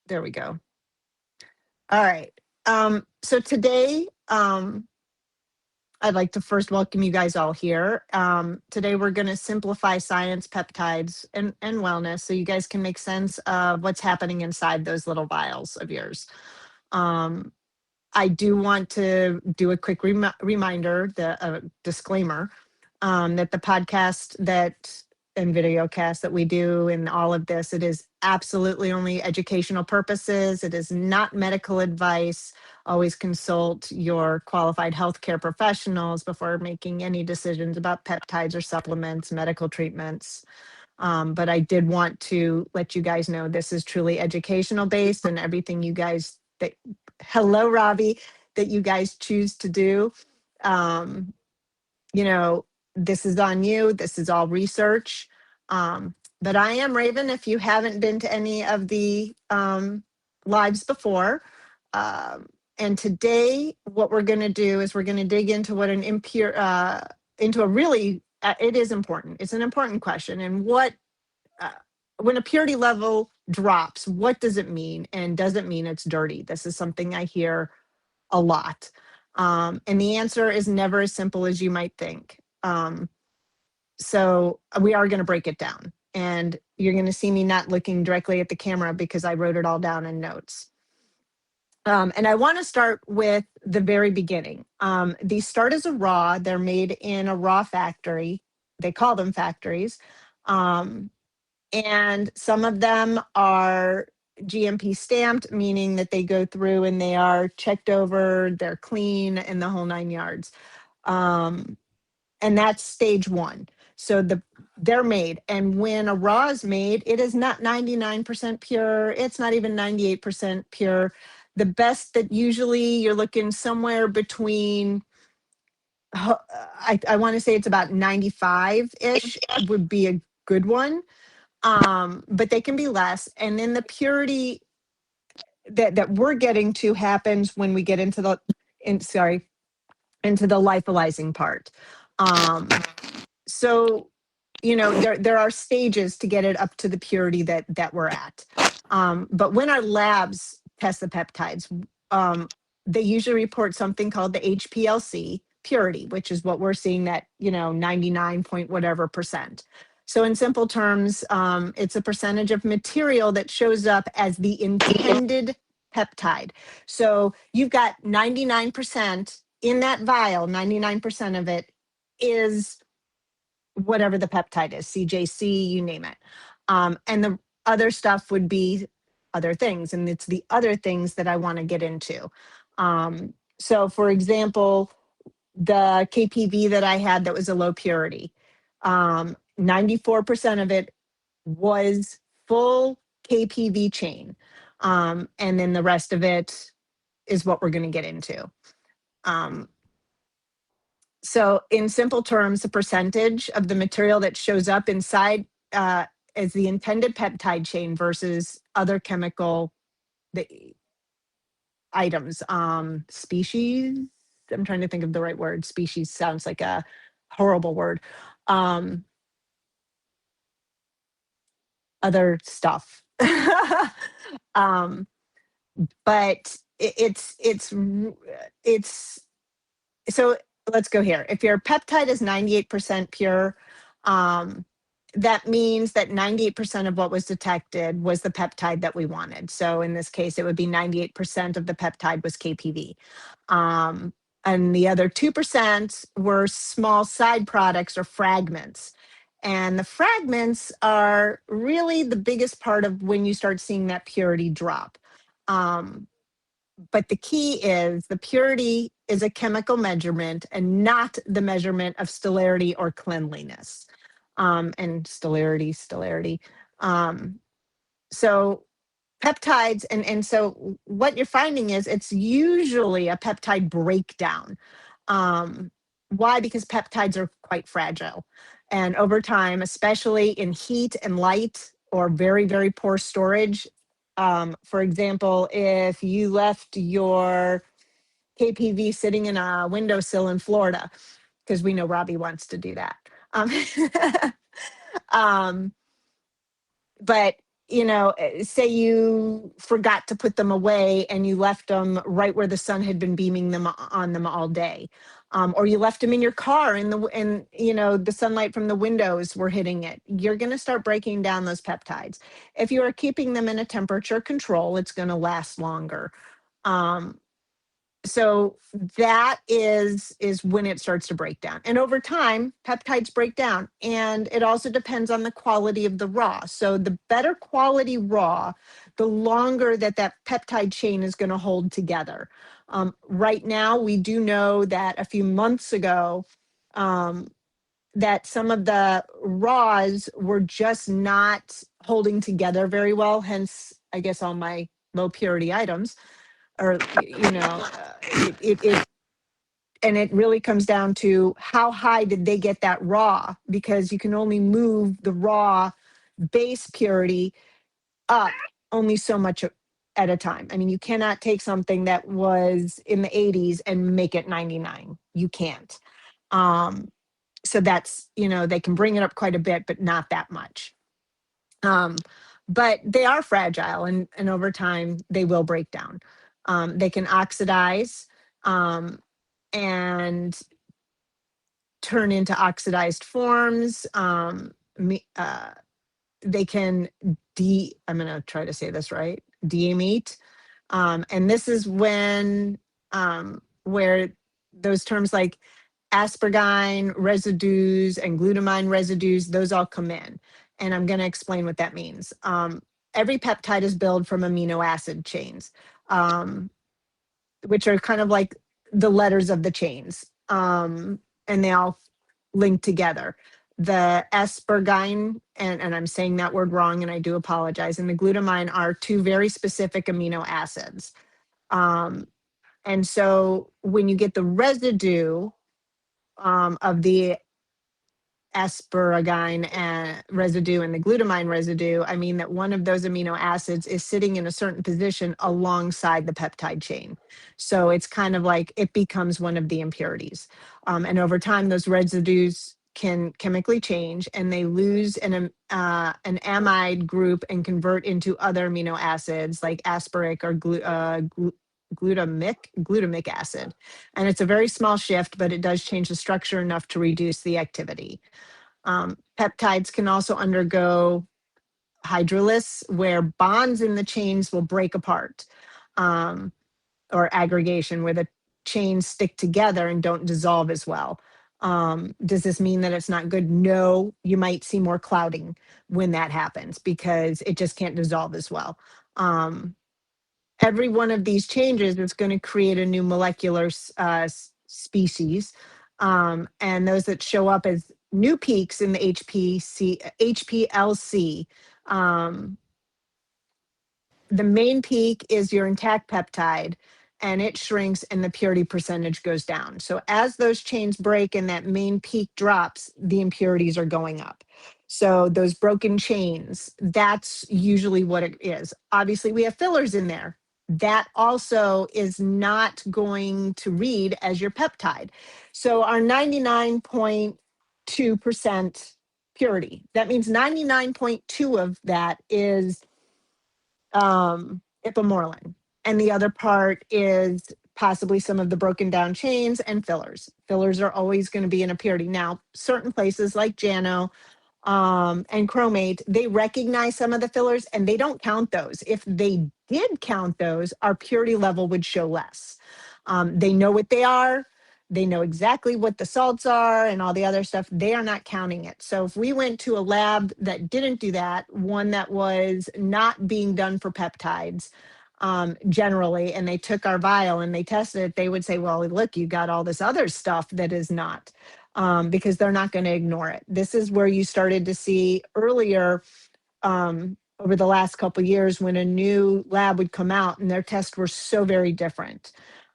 There we go. All right. So today, I'd like to first welcome you guys all here. Today, we're going to simplify science, peptides, and wellness so you guys can make sense of what's happening inside those little vials of yours. Um, I do want to do a quick reminder, the disclaimer, that the podcast that and video cast that we do and all of this, it is absolutely only educational purposes. It is not medical advice. Always consult your qualified healthcare professionals before making any decisions about peptides or supplements, medical treatments. But I did want to let you guys know this is truly educational based, and everything you guys that hello Robbie, that you guys choose to do, um, you know, this is on you. This is all research. But I am Raven. If you haven't been to any of the lives before, and today what we're going to do is we're going to dig into what an impure, into a really, it is important. It's an important question. And what, uh, when a purity level drops, what does it mean? And does it mean it's dirty? This is something I hear a lot. And the answer is never as simple as you might think. So we are going to break it down. And you're going to see me not looking directly at the camera because I wrote it all down in notes. And I want to start with the very beginning. These start as a raw. They're made in a raw factory. They call them factories. And some of them are GMP stamped, meaning that they go through and they are checked over, they're clean, and the whole nine yards. Um, and that's stage one. So they're made, and when a raw is made, it is not 99% pure. It's not even 98% pure. The best that usually you're looking somewhere between, I want to say it's about 95-ish would be a good one. But they can be less. And then the purity that we're getting to happens when we get into the into the lyophilizing part. So there are stages to get it up to the purity that we're at. But when our labs test the peptides, they usually report something called the HPLC purity, which is what we're seeing, that 99 point whatever percent. So in simple terms, it's a percentage of material that shows up as the intended peptide. So you've got 99% in that vial, 99% of it is whatever the peptide is, CJC, you name it. And the other stuff would be other things. And it's the other things that I want to get into. So for example, the KPV that I had that was a low purity, 94% of it was full KPV chain. And then the rest of it is what we're going to get into. So in simple terms, the percentage of the material that shows up inside is the intended peptide chain versus other chemical items. Species, I'm trying to think of the right word. Species sounds like a horrible word. Other stuff. But it's so let's go here. If your peptide is 98% pure, that means that 98% of what was detected was the peptide that we wanted. So in this case, it would be 98% of the peptide was KPV. And the other 2% were small side products or fragments. And the fragments are really the biggest part of when you start seeing that purity drop. But the key is the purity is a chemical measurement and not the measurement of sterility or cleanliness. And sterility. So peptides, and so what you're finding is it's usually a peptide breakdown. Why? Because peptides are quite fragile. And over time, especially in heat and light or very, very poor storage, for example, if you left your KPV sitting in a windowsill in Florida, because we know Robbie wants to do that. Um, but say you forgot to put them away and you left them right where the sun had been beaming them on them all day. Or you left them in your car and the sunlight from the windows were hitting it. You're going to start breaking down those peptides. If you are keeping them in a temperature control, it's going to last longer. Um, so that is when it starts to break down, and over time peptides break down, and it also depends on the quality of the raw. So the better quality raw, the longer that peptide chain is going to hold together. Right now we do know that a few months ago, that some of the raws were just not holding together very well, hence I guess all my low purity items. Or it and it really comes down to how high did they get that raw, because you can only move the raw base purity up only so much at a time. I mean, you cannot take something that was in the 80s and make it 99. You can't. So that's, they can bring it up quite a bit, but not that much. But they are fragile, and over time they will break down. They can oxidize, and turn into oxidized forms. They can I'm going to try to say this right, deamete. And this is when, where those terms like asparagine residues and glutamine residues, those all come in. And I'm going to explain what that means. Every peptide is built from amino acid chains, which are kind of like the letters of the chains. And they all link together. The asparagine, and I'm saying that word wrong, and I do apologize, and the glutamine are two very specific amino acids. And so when you get the residue of the asparagine and residue and the glutamine residue, I mean that one of those amino acids is sitting in a certain position alongside the peptide chain. So it's kind of like it becomes one of the impurities. And over time, those residues can chemically change, and they lose an amide group and convert into other amino acids like asparic or glutamic acid. And it's a very small shift, but it does change the structure enough to reduce the activity. Peptides can also undergo hydrolysis, where bonds in the chains will break apart, or aggregation, where the chains stick together and don't dissolve as well. Does this mean that it's not good? No, you might see more clouding when that happens because it just can't dissolve as well. Every one of these changes is going to create a new molecular species. And those that show up as new peaks in the HPLC. The main peak is your intact peptide, and it shrinks and the purity percentage goes down. So as those chains break and that main peak drops, the impurities are going up. So those broken chains, that's usually what it is. Obviously, we have fillers in there. That also is not going to read as your peptide. So our 99.2% purity, that means 99.2 of that is ipamorelin, and the other part is possibly some of the broken down chains and fillers. Fillers are always going to be in a purity. Now, certain places like Jano and Chromate, they recognize some of the fillers and they don't count those. If they did count those, our purity level would show less. They know what they are. They know exactly what the salts are and all the other stuff. They are not counting it. So if we went to a lab that didn't do that, one that was not being done for peptides generally, and they took our vial and they tested it, they would say, well, look, you got all this other stuff that is not, because they're not going to ignore it. This is where you started to see earlier, over the last couple of years, when a new lab would come out and their tests were so very different.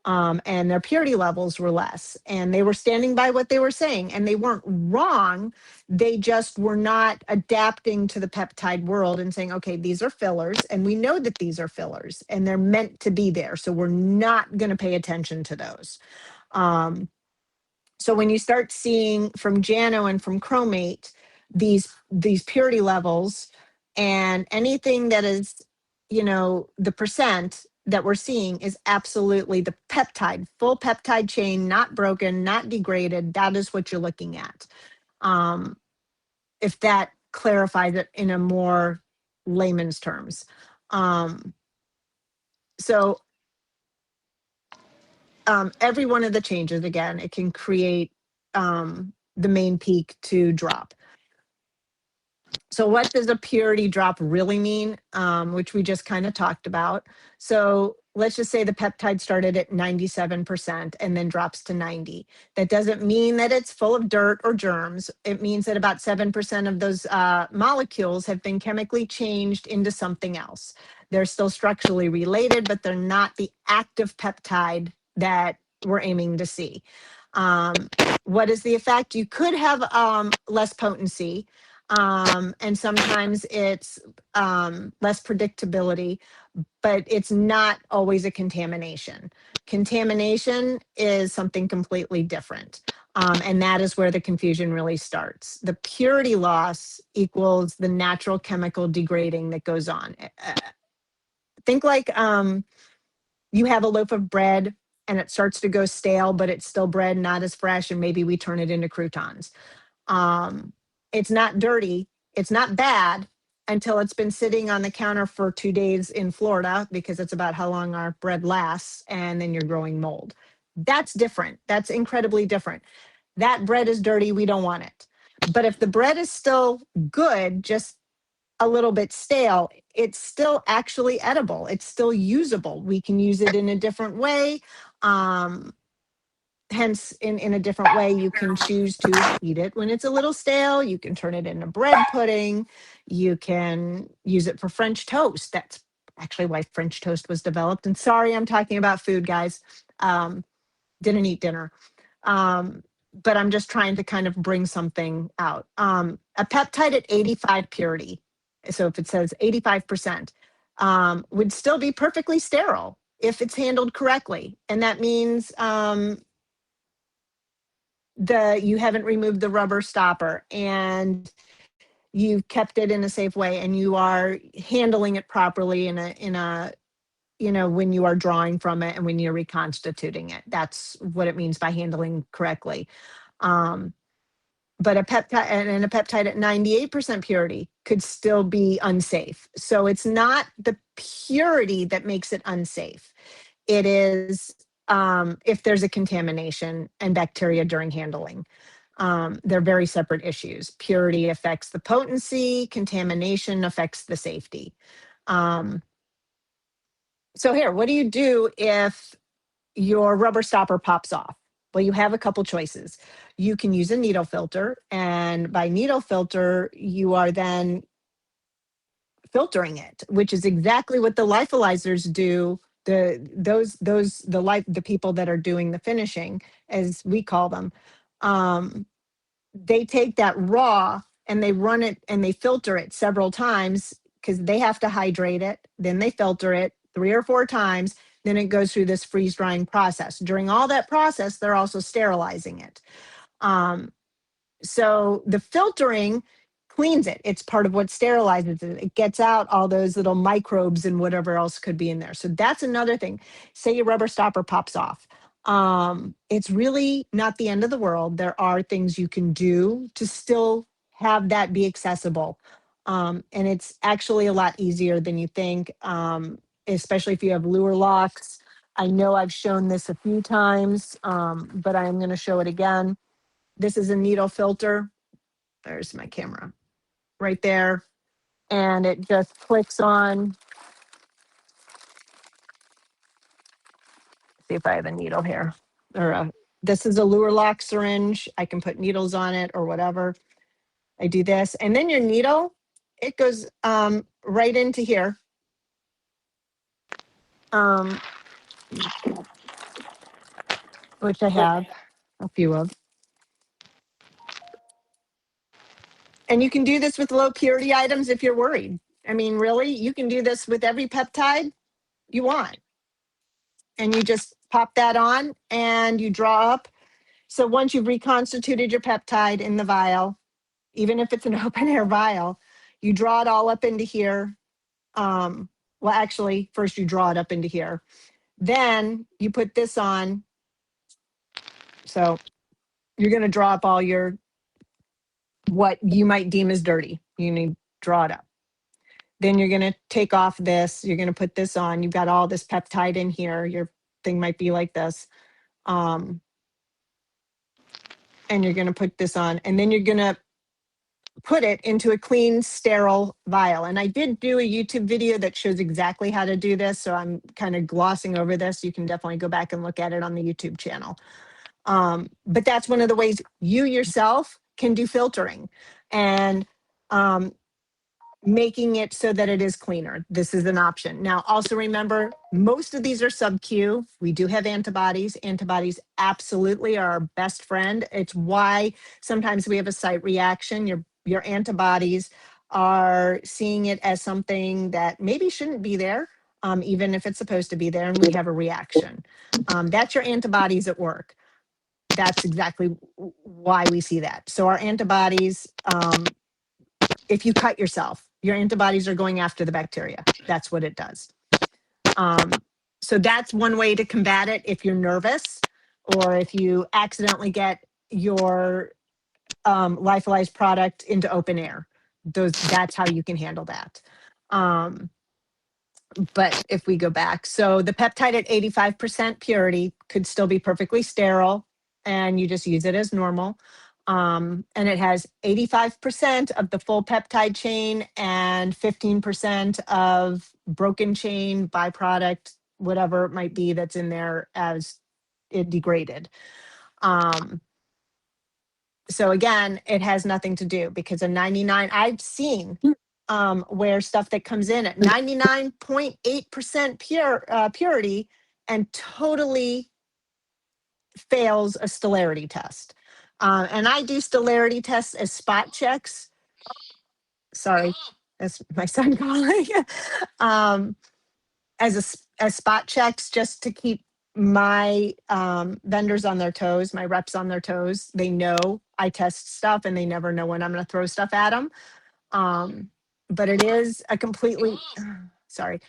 And their purity levels were less, and they were standing by what they were saying, and they weren't wrong. They just were not adapting to the peptide world and saying, okay, these are fillers, and we know that these are fillers and they're meant to be there, so we're not going to pay attention to those. So when you start seeing from Jano and from Chromate these purity levels And anything that is, the percent that we're seeing is absolutely the peptide, full peptide chain, not broken, not degraded. That is what you're looking at. If that clarifies it in a more layman's terms. So every one of the changes, again, it can create the main peak to drop. So what does a purity drop really mean? Which we just kind of talked about. So let's just say the peptide started at 97% and then drops to 90. That doesn't mean that it's full of dirt or germs. It means that about 7% of those molecules have been chemically changed into something else. They're still structurally related, but they're not the active peptide that we're aiming to see. What is the effect? You could have less potency. And sometimes it's less predictability, but it's not always a contamination. Contamination is something completely different. And that is where the confusion really starts. The purity loss equals the natural chemical degrading that goes on. Think like you have a loaf of bread and it starts to go stale, but it's still bread, not as fresh, and maybe we turn it into croutons. It's not dirty, it's not bad until it's been sitting on the counter for 2 days in Florida, because it's about how long our bread lasts, and then you're growing mold. That's different. That's incredibly different. That bread is dirty, we don't want it. But if the bread is still good, just a little bit stale, it's still actually edible. It's still usable. We can use it in a different way. Hence, in a different way, you can choose to eat it when it's a little stale. You can turn it into bread pudding. You can use it for French toast. That's actually why French toast was developed. And sorry, I'm talking about food, guys. Didn't eat dinner. But I'm just trying to kind of bring something out. A peptide at 85 purity, so if it says 85%, would still be perfectly sterile if it's handled correctly. And that means you haven't removed the rubber stopper, and you've kept it in a safe way, and you are handling it properly in a when you are drawing from it and when you're reconstituting it. That's what it means by handling correctly. But a peptide at 98% purity could still be unsafe. So it's not the purity that makes it unsafe. It is if there's a contamination and bacteria during handling. They're very separate issues. Purity affects the potency, contamination affects the safety. So here, what do you do if your rubber stopper pops off? Well, you have a couple choices. You can use a needle filter, and by needle filter, you are then filtering it, which is exactly what the lyophilizers do. The people that are doing the finishing, as we call them, they take that raw and they run it and they filter it several times, because they have to hydrate it. Then they filter it 3 or 4 times. Then it goes through this freeze drying process. During all that process, they're also sterilizing it. So the filtering cleans it. It's part of what sterilizes it. It gets out all those little microbes and whatever else could be in there. So that's another thing. Say your rubber stopper pops off. It's really not the end of the world. There are things you can do to still have that be accessible. And it's actually a lot easier than you think, especially if you have lure locks. I know I've shown this a few times, but I am going to show it again. This is a needle filter. There's my camera right there. And it just clicks on. See if I have a needle here. This is a lure lock syringe. I can put needles on it or whatever. I do this. And then your needle, it goes right into here. Which I have a few of. And you can do this with low purity items if you're worried. I mean, really, you can do this with every peptide you want. And you just pop that on and you draw up. So once you've reconstituted your peptide in the vial, even if it's an open air vial, You draw it all up into here. Well, actually, first you draw it up into here. Then you put this on. So you're going to draw up all your, what you might deem as dirty. You need to draw it up. Then you're going to take off this. You're going to put this on. You've got all this peptide in here. Your thing might be like this. And you're going to put this on. And then you're going to put it into a clean, sterile vial. And I did do a YouTube video that shows exactly how to do this. So I'm kind of glossing over this. You can definitely go back and look at it on the YouTube channel. But that's one of the ways you yourself can do filtering and making it so that it is cleaner. This is an option. Now, also remember, most of these are sub-Q. We do have antibodies. Antibodies absolutely are our best friend. It's why sometimes we have a site reaction. Your antibodies are seeing it as something that maybe shouldn't be there, even if it's supposed to be there, and we have a reaction. That's your antibodies at work. That's exactly why we see that. So our antibodies, if you cut yourself, your antibodies are going after the bacteria. That's what it does. So that's one way to combat it if you're nervous or if you accidentally get your lyophilized product into open air. That's how you can handle that. But if we go back, so the peptide at 85% purity could still be perfectly sterile and you just use it as normal. And it has 85% of the full peptide chain and 15% of broken chain byproduct, whatever it might be that's in there as it degraded. So again, it has nothing to do because a 99, I've seen where stuff that comes in at 99.8% purity and totally fails a sterility test. And I do sterility tests as spot checks. Sorry, that's my son calling. As spot checks, just to keep my vendors on their toes, my reps on their toes. They know I test stuff and they never know when I'm going to throw stuff at them. But it is a completely, sorry.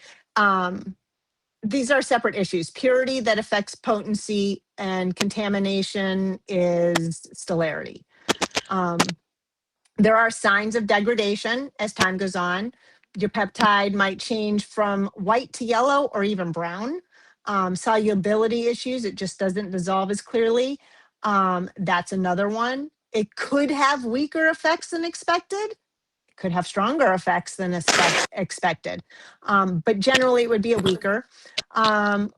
These are separate issues. Purity that affects potency and contamination is sterility. There are signs of degradation as time goes on. Your peptide might change from white to yellow or even brown. Solubility issues, it just doesn't dissolve as clearly. That's another one. It could have weaker effects than expected. It could have stronger effects than expected. But generally it would be a weaker. Or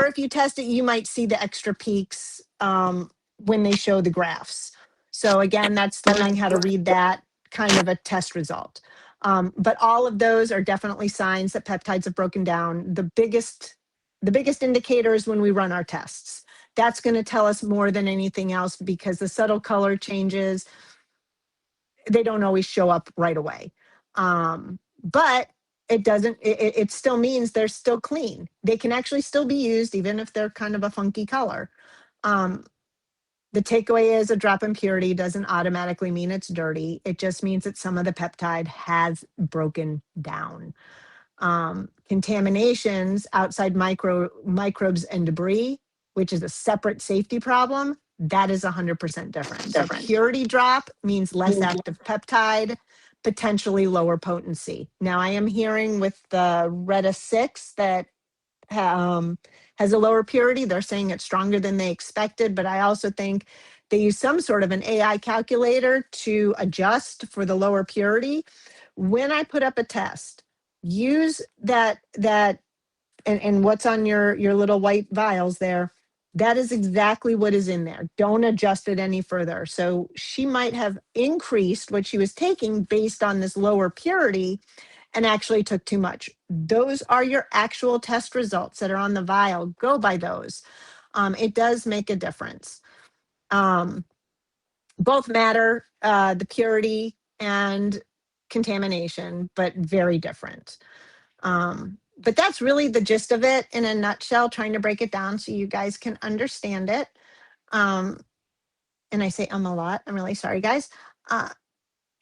if you test it, you might see the extra peaks when they show the graphs. So again, that's learning how to read that kind of a test result. But all of those are definitely signs that peptides have broken down. The biggest indicator is when we run our tests. That's going to tell us more than anything else because the subtle color changes, they don't always show up right away. But it still means they're still clean. They can actually still be used even if they're kind of a funky color. The takeaway is a drop in purity doesn't automatically mean it's dirty. It just means that some of the peptide has broken down. Contaminations outside microbes and debris, which is a separate safety problem, that is 100% different. So purity drop means less active peptide, potentially lower potency. Now I am hearing with the Retta 6 that has a lower purity. They're saying it's stronger than they expected, but I also think they use some sort of an AI calculator to adjust for the lower purity. When I put up a test, use that and what's on your little white vials there, that is exactly what is in there. Don't adjust it any further. So she might have increased what she was taking based on this lower purity and actually took too much. Those are your actual test results that are on the vial. Go by those. It does make a difference. Both matter, the purity and contamination, but very different. But that's really the gist of it in a nutshell, trying to break it down so you guys can understand it. And I say a lot. I'm really sorry, guys.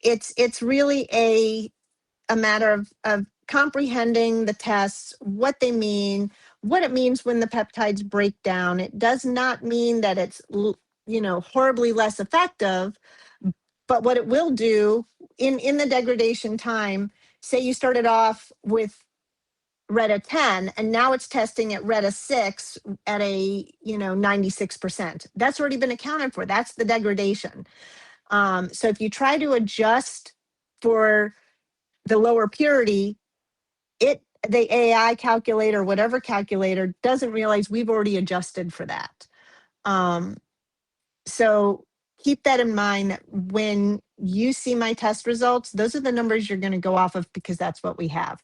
it's really a matter of comprehending the tests, what they mean, what it means when the peptides break down. It does not mean that it's horribly less effective, but what it will do in the degradation time, say you started off with Reta 10 and now it's testing at Reta 6 at a 96%. That's already been accounted for. That's the degradation. So if you try to adjust for the lower purity, the AI calculator, whatever calculator, doesn't realize we've already adjusted for that. So keep that in mind, that when you see my test results, those are the numbers you're going to go off of, because that's what we have.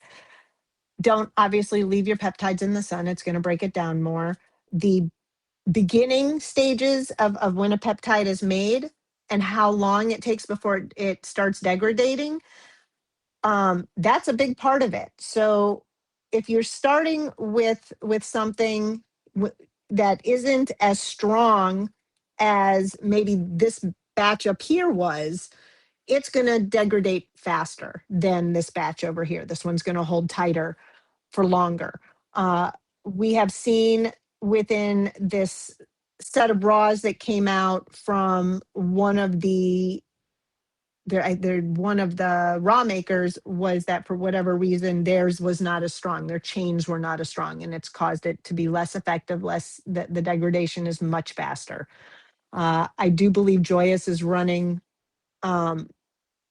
Don't obviously leave your peptides in the sun. It's going to break it down more. The beginning stages of when a peptide is made and how long it takes before it starts degrading, that's a big part of it. So if you're starting with something that isn't as strong as maybe this batch up here was, it's going to degrade faster than this batch over here. This one's going to hold tighter for longer. We have seen within this set of raws that came out from one of the one of the raw makers, was that for whatever reason theirs was not as strong, their chains were not as strong, and it's caused it to be less effective, the degradation is much faster. I do believe Joyous is running a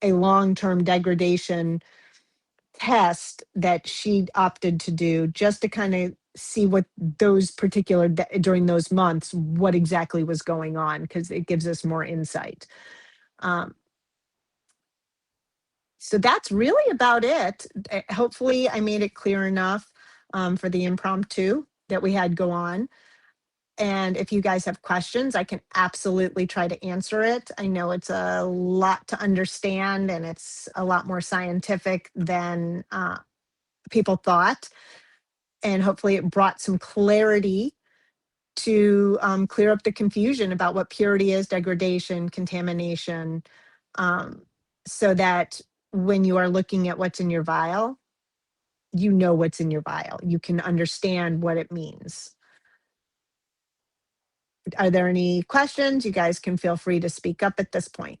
long-term degradation test that she opted to do, just to kind of see what those particular during those months, what exactly was going on, because it gives us more insight. So that's really about it. Hopefully I made it clear enough for the impromptu that we had go on. And if you guys have questions, I can absolutely try to answer it. I know it's a lot to understand, and it's a lot more scientific than people thought. And hopefully it brought some clarity to clear up the confusion about what purity is, degradation, contamination, so that when you are looking at what's in your vial, you know what's in your vial. You can understand what it means. Are there any questions? You guys can feel free to speak up at this point.